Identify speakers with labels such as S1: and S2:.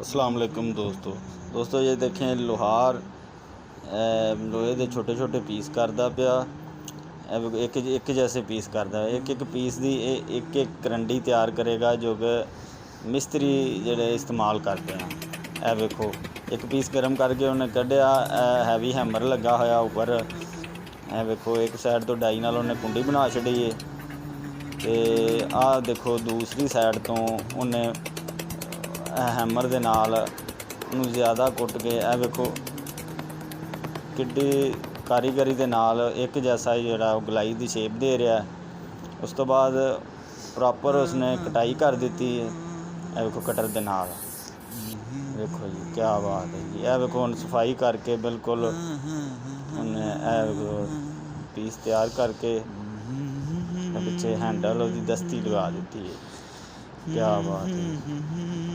S1: अस्सलाम वालेकुम दोस्तों ये देखें लोहार लोहे ਦੇ छोटे पीस करदा पिया एक जैसे पीस करदा एक पीस दी एक करंडी तैयार करेगा जो कि मिस्त्री ਜਿਹੜੇ इस्तेमाल करते हैं। ਇਹ ਵੇਖੋ एक पीस गर्म करके उन्हें कढ़िया हैवी हैमर लगा होया उपर। ਇਹ ਵੇਖੋ एक साइड तो डाई नाल उन्हें कुंडी बना छड़ी है ते आ देखो दूसरी साइड तो उन्हें हैमर दे नाल उन्हें ज़्यादा कुट के ਇਹ ਵੇਖੋ किड्डी कारीगरी दे नाल एक जैसा जिहड़ा गलाई दी शेप दे रहा है। उस तो बाद प्रॉपर उसने कटाई कर दी है। ਇਹ ਵੇਖੋ कटर दे नाल देखो जी क्या बात है जी। ਇਹ ਵੇਖੋ हुण सफाई करके बिल्कुल उन्हें पीस तैयार करके पिछे हैंडल उसकी दस्ती लगा दी है। क्या बात है।